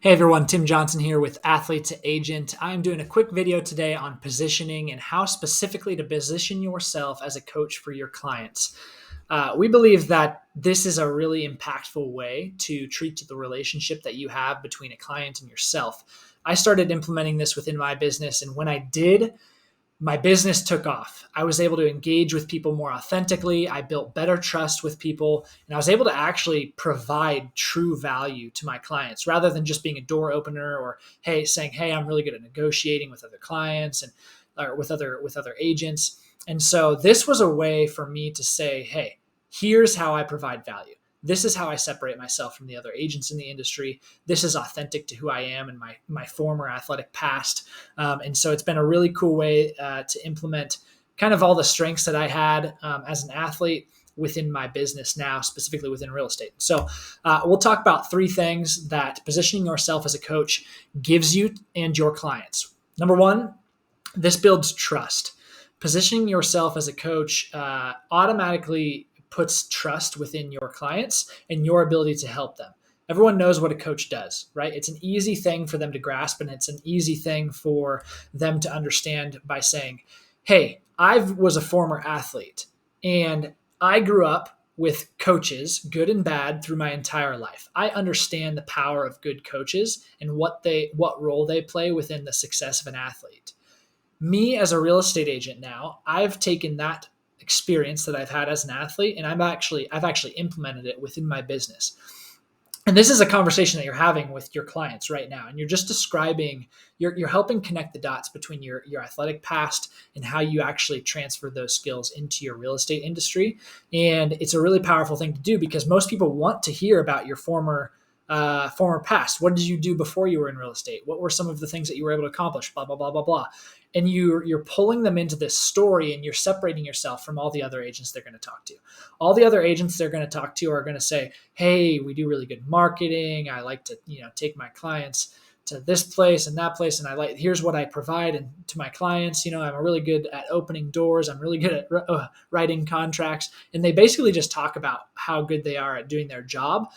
Hey everyone, Tim Johnson here with Athlete to Agent. I'm doing a quick video today on positioning and how specifically to position yourself as a coach for your clients. We believe that this is a really impactful way to treat the relationship that you have between a client and yourself. I started implementing this within my business, and when I did, my business took off. I was able to engage with people more authentically. I built better trust with people, and I was able to actually provide true value to my clients rather than just being a door opener or saying, "Hey, I'm really good at negotiating with other clients and or with other agents." And so this was a way for me to say, "Hey, here's how I provide value. This is how I separate myself from the other agents in the industry. This is authentic to who I am and my former athletic past." And so it's been a really cool way to implement kind of all the strengths that I had as an athlete within my business now, specifically within real estate. So we'll talk about three things that positioning yourself as a coach gives you and your clients. Number one, this builds trust. Positioning yourself as a coach automatically puts trust within your clients and your ability to help them. Everyone knows what a coach does, right? It's an easy thing for them to grasp, and it's an easy thing for them to understand by saying, "Hey, I was a former athlete and I grew up with coaches, good and bad, through my entire life. I understand the power of good coaches and what role they play within the success of an athlete." Me as a real estate agent now, I've taken that experience that I've had as an athlete and I've actually implemented it within my business. And this is a conversation that you're having with your clients right now, and you're just describing, you're helping connect the dots between your athletic past and how you actually transfer those skills into your real estate industry. And it's a really powerful thing to do because most people want to hear about your former past. What did you do before you were in real estate? What were some of the things that you were able to accomplish? Blah blah blah blah blah. And you're pulling them into this story, and you're separating yourself from all the other agents they're going to talk to. All the other agents they're going to talk to are going to say, "Hey, we do really good marketing. I like to take my clients to this place and that place, and here's what I provide and to my clients. I'm really good at opening doors. I'm really good at writing contracts." And they basically just talk about how good they are at doing their job.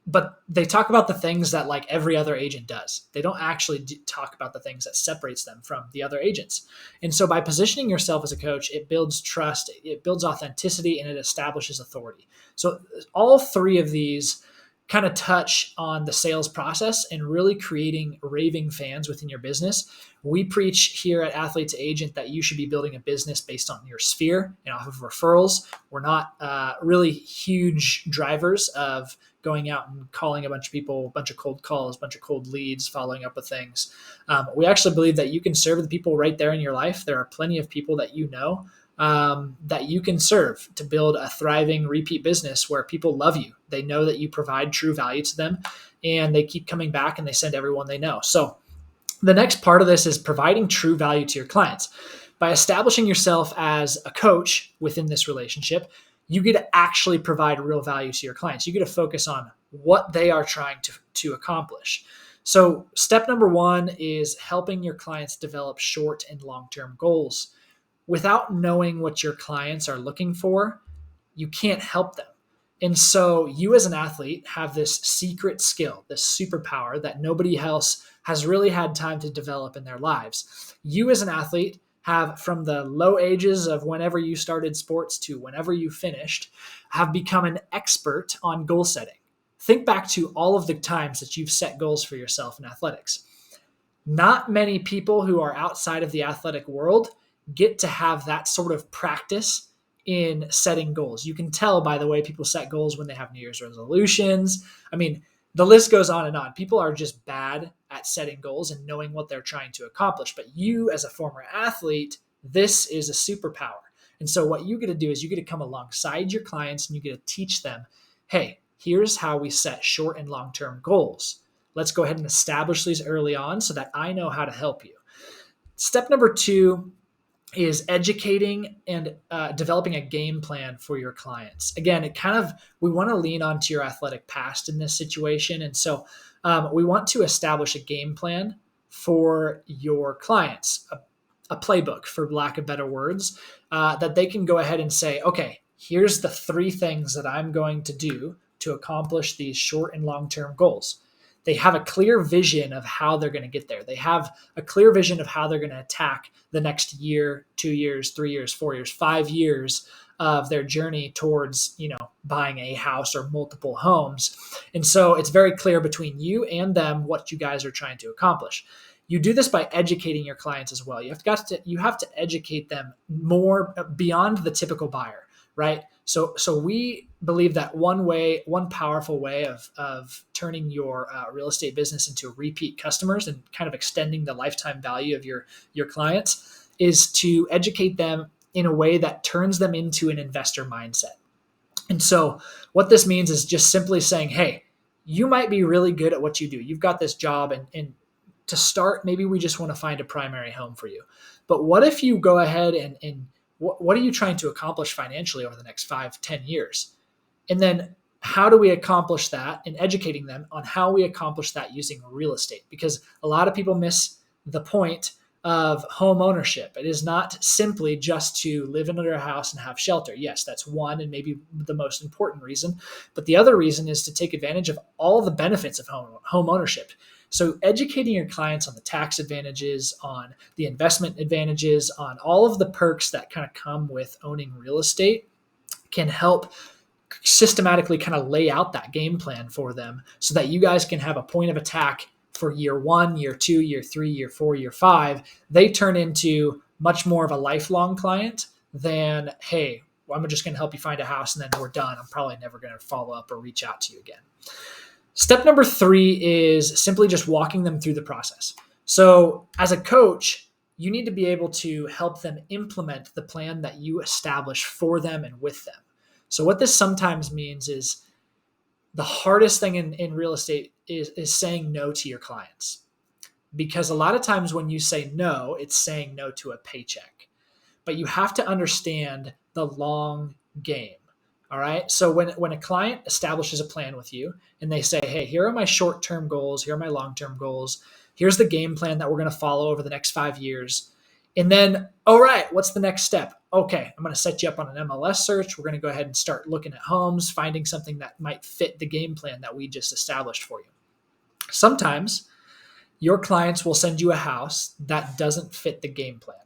But they talk about the things that like every other agent does. They don't actually talk about the things that separates them from the other agents. And so by positioning yourself as a coach, it builds trust, it builds authenticity, and it establishes authority. So all three of these kind of touch on the sales process and really creating raving fans within your business. We preach here at Athlete to Agent that you should be building a business based on your sphere and off of referrals. We're not really huge drivers of going out and calling a bunch of people, a bunch of cold calls, a bunch of cold leads, following up with things. We actually believe that you can serve the people right there in your life. There are plenty of people that you know that you can serve to build a thriving repeat business where people love you. They know that you provide true value to them, and they keep coming back and they send everyone they know. So the next part of this is providing true value to your clients. By establishing yourself as a coach within this relationship, you get to actually provide real value to your clients. You get to focus on what they are trying to accomplish. So step number one is helping your clients develop short and long-term goals. Without knowing what your clients are looking for, you can't help them. And so you as an athlete have this secret skill, this superpower that nobody else has really had time to develop in their lives. You as an athlete have, from the low ages of whenever you started sports to whenever you finished, have become an expert on goal setting. Think back to all of the times that you've set goals for yourself in athletics. Not many people who are outside of the athletic world get to have that sort of practice in setting goals. You can tell by the way people set goals when they have New Year's resolutions. I mean, the list goes on and on. People are just bad at setting goals and knowing what they're trying to accomplish. But you, as a former athlete, this is a superpower. And so what you get to do is you get to come alongside your clients and you get to teach them, "Hey, here's how we set short and long-term goals. Let's go ahead and establish these early on so that I know how to help you." Step number two is educating and developing a game plan for your clients. Again, we want to lean onto your athletic past in this situation. And so we want to establish a game plan for your clients, a playbook, for lack of better words, that they can go ahead and say, "Okay, here's the three things that I'm going to do to accomplish these short and long-term goals." they have a clear vision of how they're going to get there. They have a clear vision of how they're going to attack the next year, 2 years, 3 years, 4 years, 5 years of their journey towards, buying a house or multiple homes. And so it's very clear between you and them what you guys are trying to accomplish. You do this by educating your clients as well. You have to educate them more beyond the typical buyer, right? So we believe that one powerful way of turning your real estate business into repeat customers and kind of extending the lifetime value of your clients is to educate them in a way that turns them into an investor mindset. And so what this means is just simply saying, hey, you might be really good at what you do. You've got this job, and to start, maybe we just want to find a primary home for you. But what if you go ahead and what are you trying to accomplish financially over the next 5-10 years? And then how do we accomplish that, and educating them on how we accomplish that using real estate? Because a lot of people miss the point of home ownership. It is not simply just to live in a house and have shelter. Yes, that's one and maybe the most important reason. But the other reason is to take advantage of all the benefits of home ownership. So educating your clients on the tax advantages, on the investment advantages, on all of the perks that kind of come with owning real estate can help systematically kind of lay out that game plan for them so that you guys can have a point of attack for year 1, year 2, year 3, year 4, year 5. They turn into much more of a lifelong client than, hey, well, I'm just going to help you find a house and then we're done. I'm probably never going to follow up or reach out to you again. Step number 3 is simply just walking them through the process. So as a coach, you need to be able to help them implement the plan that you establish for them and with them. So what this sometimes means is the hardest thing in real estate is saying no to your clients. Because a lot of times when you say no, it's saying no to a paycheck. But you have to understand the long game. All right. So when a client establishes a plan with you and they say, hey, here are my short-term goals, here are my long-term goals, here's the game plan that we're going to follow over the next 5 years. And then, all right, what's the next step? Okay, I'm going to set you up on an MLS search. We're going to go ahead and start looking at homes, finding something that might fit the game plan that we just established for you. Sometimes your clients will send you a house that doesn't fit the game plan.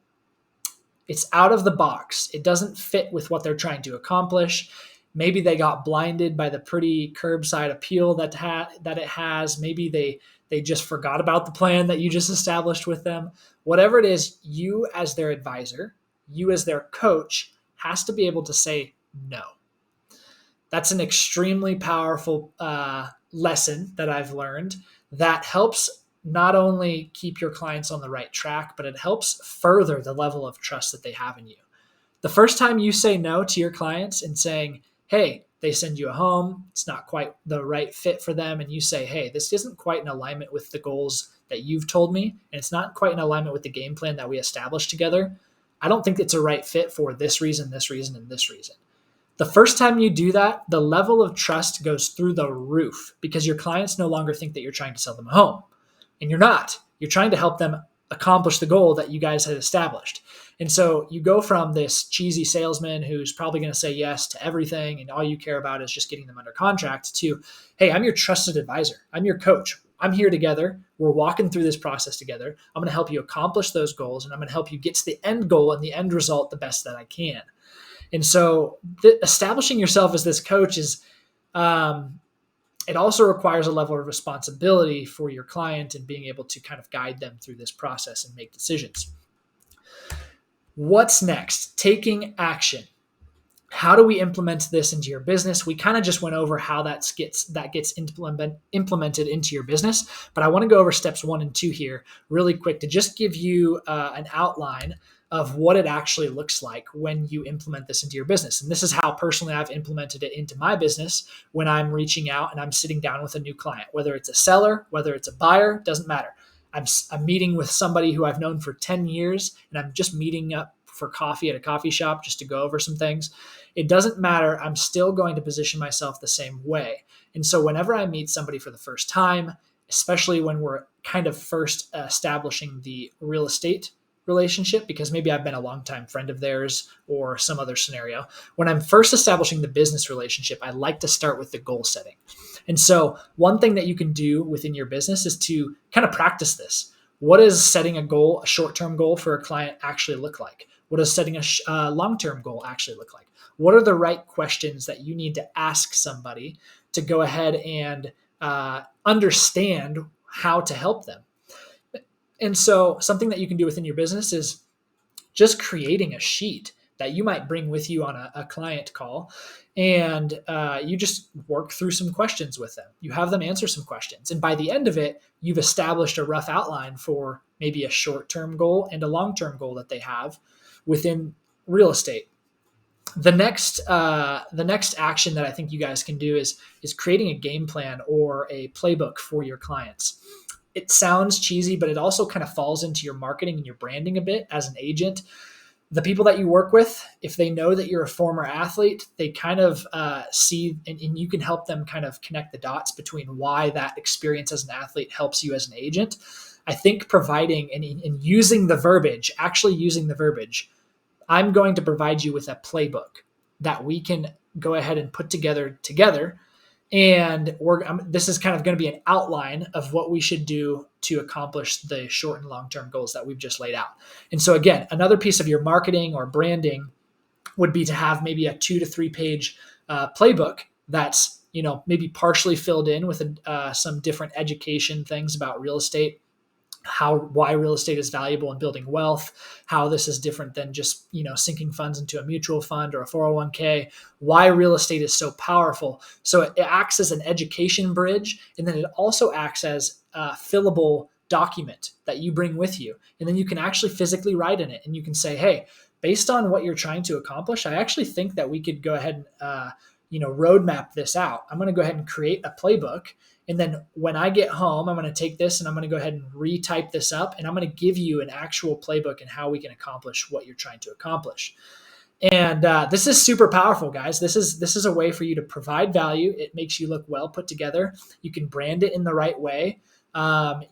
It's out of the box. It doesn't fit with what they're trying to accomplish. Maybe they got blinded by the pretty curbside appeal that it has. Maybe they just forgot about the plan that you just established with them. Whatever it is, you as their advisor, you as their coach, has to be able to say no. That's an extremely powerful lesson that I've learned that helps not only keep your clients on the right track, but it helps further the level of trust that they have in you. The first time you say no to your clients and saying, hey, they send you a home, it's not quite the right fit for them, and you say, hey, this isn't quite in alignment with the goals that you've told me, and it's not quite in alignment with the game plan that we established together, I don't think it's a right fit for this reason, and this reason. The first time you do that, the level of trust goes through the roof because your clients no longer think that you're trying to sell them a home. And you're not. You're trying to help them accomplish the goal that you guys had established. And so you go from this cheesy salesman who's probably going to say yes to everything and all you care about is just getting them under contract to, hey, I'm your trusted advisor. I'm your coach. I'm here together. We're walking through this process together. I'm going to help you accomplish those goals, and I'm going to help you get to the end goal and the end result the best that I can. And so establishing yourself as this coach is, it also requires a level of responsibility for your client and being able to kind of guide them through this process and make decisions. What's next? Taking action. How do we implement this into your business? We kind of just went over how that gets implemented into your business, but I want to go over steps 1 and 2 here really quick to just give you an outline of what it actually looks like when you implement this into your business. And this is how personally I've implemented it into my business when I'm reaching out and I'm sitting down with a new client, whether it's a seller, whether it's a buyer, doesn't matter. I'm meeting with somebody who I've known for 10 years and I'm just meeting up for coffee at a coffee shop just to go over some things. It doesn't matter. I'm still going to position myself the same way. And so whenever I meet somebody for the first time, especially when we're kind of first establishing the real estate relationship, because maybe I've been a longtime friend of theirs or some other scenario. When I'm first establishing the business relationship, I like to start with the goal setting. And so one thing that you can do within your business is to kind of practice this. What does setting a goal, a short-term goal for a client actually look like? What does setting a long-term goal actually look like? What are the right questions that you need to ask somebody to go ahead and understand how to help them? And so something that you can do within your business is just creating a sheet that you might bring with you on a client call, and you just work through some questions with them. You have them answer some questions. And by the end of it, you've established a rough outline for maybe a short-term goal and a long-term goal that they have within real estate. The next action that I think you guys can do is creating a game plan or a playbook for your clients. It sounds cheesy, but it also kind of falls into your marketing and your branding a bit as an agent. The people that you work with, if they know that you're a former athlete, they kind of see, and you can help them kind of connect the dots between why that experience as an athlete helps you as an agent. I think providing and using the verbiage, actually using the verbiage, I'm going to provide you with a playbook that we can go ahead and put together. And this is kind of going to be an outline of what we should do to accomplish the short and long-term goals that we've just laid out. And so again, another piece of your marketing or branding would be to have maybe a 2 to 3 page playbook that's, maybe partially filled in with some different education things about real estate, why real estate is valuable in building wealth, how this is different than just, sinking funds into a mutual fund or a 401k, why real estate is so powerful. So it acts as an education bridge, and then it also acts as a fillable document that you bring with you. And then you can actually physically write in it, and you can say, hey, based on what you're trying to accomplish, I actually think that we could go ahead and, roadmap this out. I'm going to go ahead and create a playbook. And then when I get home, I'm going to take this and I'm going to go ahead and retype this up, and I'm going to give you an actual playbook and how we can accomplish what you're trying to accomplish. And this is super powerful, guys. This is a way for you to provide value. It makes you look well put together. You can brand it in the right way.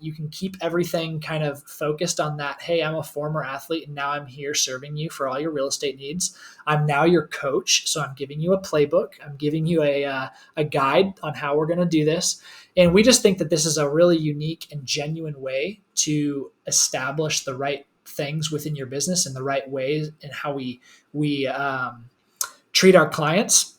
You can keep everything kind of focused on that. Hey, I'm a former athlete and now I'm here serving you for all your real estate needs. I'm now your coach. So I'm giving you a playbook. I'm giving you a guide on how we're going to do this. And we just think that this is a really unique and genuine way to establish the right things within your business and the right ways and how we treat our clients.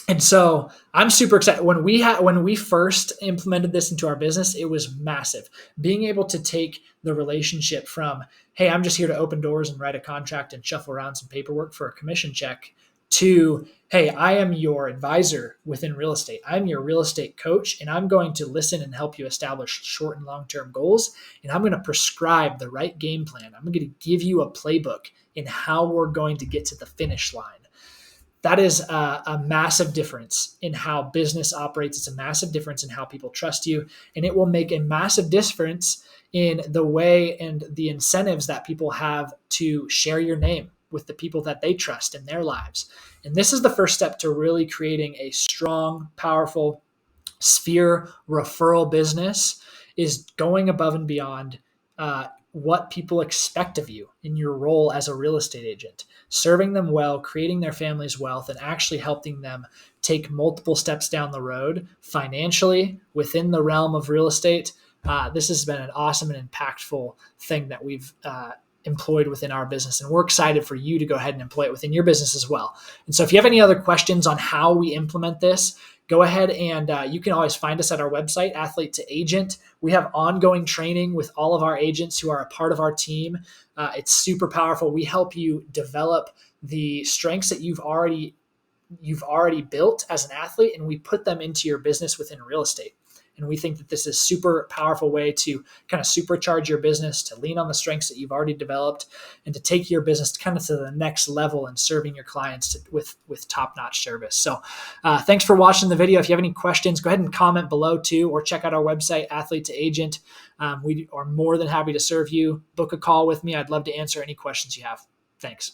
And so I'm super excited. When we first implemented this into our business, it was massive. Being able to take the relationship from, hey, I'm just here to open doors and write a contract and shuffle around some paperwork for a commission check, to, hey, I am your advisor within real estate. I'm your real estate coach, and I'm going to listen and help you establish short and long-term goals. And I'm going to prescribe the right game plan. I'm going to give you a playbook in how we're going to get to the finish line. That is a massive difference in how business operates. It's a massive difference in how people trust you. And it will make a massive difference in the way and the incentives that people have to share your name with the people that they trust in their lives. And this is the first step to really creating a strong, powerful sphere referral business, is going above and beyond what people expect of you in your role as a real estate agent, serving them well, creating their family's wealth, and actually helping them take multiple steps down the road financially within the realm of real estate. This has been an awesome and impactful thing that we've employed within our business, and we're excited for you to go ahead and employ it within your business as well. And so if you have any other questions on how we implement this, go ahead and you can always find us at our website, Athlete to Agent. We have ongoing training with all of our agents who are a part of our team. It's super powerful. We help you develop the strengths that you've already built as an athlete, and we put them into your business within real estate. And we think that this is a super powerful way to kind of supercharge your business, to lean on the strengths that you've already developed, and to take your business kind of to the next level and serving your clients with top-notch service. So thanks for watching the video. If you have any questions, go ahead and comment below too, or check out our website, Athlete to Agent. We are more than happy to serve you. Book a call with me. I'd love to answer any questions you have. Thanks.